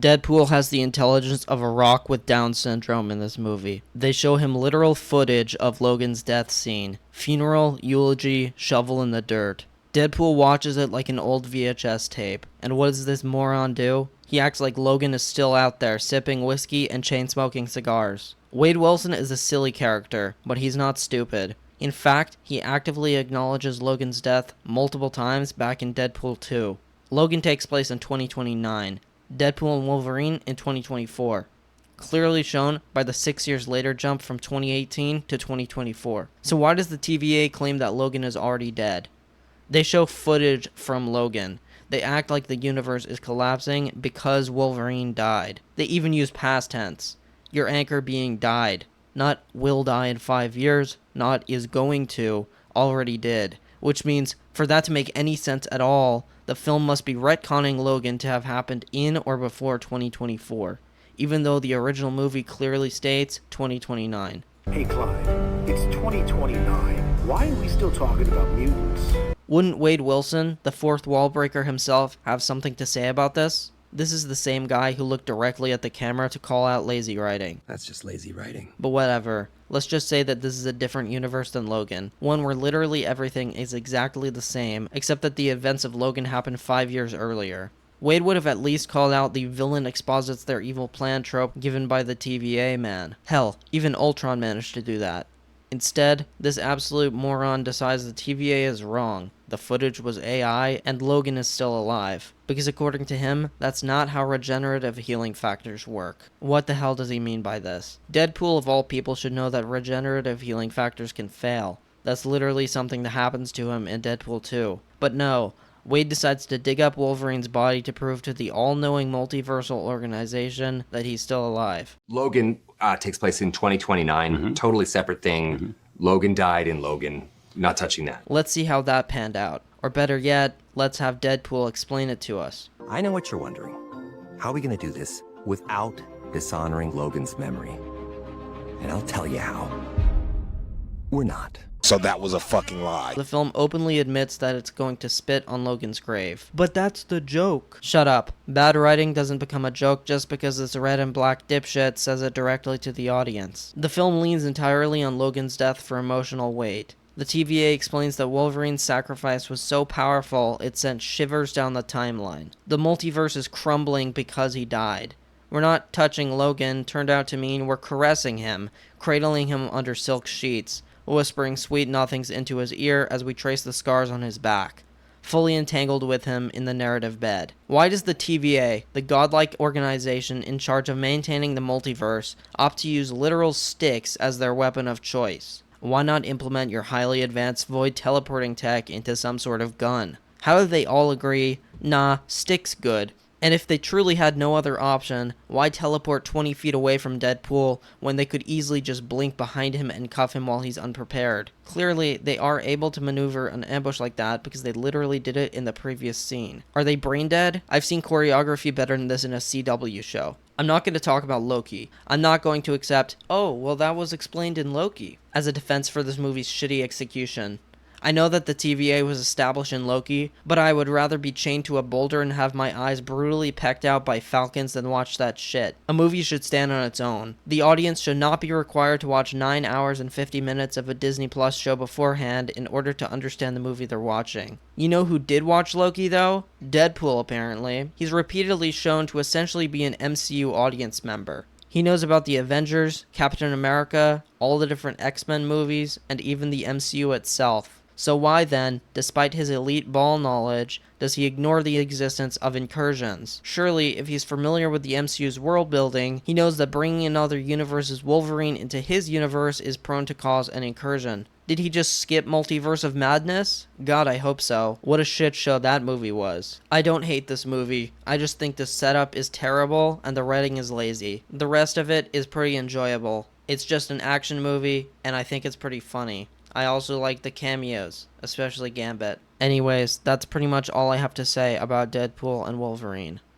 Deadpool has the intelligence of a rock with Down syndrome in this movie. They show him literal footage of Logan's death scene. Funeral, eulogy, shovel in the dirt. Deadpool watches it like an old VHS tape. And what does this moron do? He acts like Logan is still out there, sipping whiskey and chain-smoking cigars. Wade Wilson is a silly character, but he's not stupid. In fact, he actively acknowledges Logan's death multiple times back in Deadpool 2. Logan takes place in 2029. Deadpool and Wolverine in 2024. Clearly shown by the 6 years later jump from 2018 to 2024. So why does the TVA claim that Logan is already dead? They show footage from Logan. They act like the universe is collapsing because Wolverine died. They even use past tense. Your anchor being died. Not will die in 5 years, not is going to, already did. Which means, for that to make any sense at all, the film must be retconning Logan to have happened in or before 2024, even though the original movie clearly states 2029. Hey Clyde, it's 2029. Why are we still talking about mutants? Wouldn't Wade Wilson, the fourth wall breaker himself, have something to say about this? This is the same guy who looked directly at the camera to call out lazy writing. That's just lazy writing. But whatever. Let's just say that this is a different universe than Logan. One where literally everything is exactly the same, except that the events of Logan happened 5 years earlier. Wade would have at least called out the villain exposits their evil plan trope given by the TVA man. Hell, even Ultron managed to do that. Instead, this absolute moron decides the TVA is wrong. The footage was AI, and Logan is still alive. Because according to him, that's not how regenerative healing factors work. What the hell does he mean by this? Deadpool of all people should know that regenerative healing factors can fail. That's literally something that happens to him in Deadpool 2. But no, Wade decides to dig up Wolverine's body to prove to the all-knowing multiversal organization that he's still alive. Logan takes place in 2029, totally separate thing. Logan died in Logan, not touching that. Let's see how that panned out. Or better yet, let's have Deadpool explain it to us. I know what you're wondering. How are we gonna do this without dishonoring Logan's memory? And I'll tell you how. We're not. So that was a fucking lie. The film openly admits that it's going to spit on Logan's grave. But that's the joke. Shut up. Bad writing doesn't become a joke just because this red and black dipshit says it directly to the audience. The film leans entirely on Logan's death for emotional weight. The TVA explains that Wolverine's sacrifice was so powerful it sent shivers down the timeline. The multiverse is crumbling because he died. We're not touching Logan turned out to mean we're caressing him, cradling him under silk sheets, whispering sweet nothings into his ear as we trace the scars on his back, fully entangled with him in the narrative bed. Why does the TVA, the godlike organization in charge of maintaining the multiverse, opt to use literal sticks as their weapon of choice? Why not implement your highly advanced void teleporting tech into some sort of gun? How do they all agree, nah, sticks good? And if they truly had no other option, why teleport 20 feet away from Deadpool when they could easily just blink behind him and cuff him while he's unprepared? Clearly, they are able to maneuver an ambush like that because they literally did it in the previous scene. Are they brain dead? I've seen choreography better than this in a CW show. I'm not going to talk about Loki. I'm not going to accept, oh, well that was explained in Loki, as a defense for this movie's shitty execution. I know that the TVA was established in Loki, but I would rather be chained to a boulder and have my eyes brutally pecked out by falcons than watch that shit. A movie should stand on its own. The audience should not be required to watch 9 hours and 50 minutes of a Disney Plus show beforehand in order to understand the movie they're watching. You know who did watch Loki, though? Deadpool, apparently. He's repeatedly shown to essentially be an MCU audience member. He knows about the Avengers, Captain America, all the different X-Men movies, and even the MCU itself. So why then, despite his elite ball knowledge, does he ignore the existence of incursions? Surely, if he's familiar with the MCU's world building, he knows that bringing another universe's Wolverine into his universe is prone to cause an incursion. Did he just skip Multiverse of Madness? God, I hope so. What a shit show that movie was. I don't hate this movie. I just think the setup is terrible and the writing is lazy. The rest of it is pretty enjoyable. It's just an action movie, and I think it's pretty funny. I also like the cameos, especially Gambit. Anyways, that's pretty much all I have to say about Deadpool and Wolverine.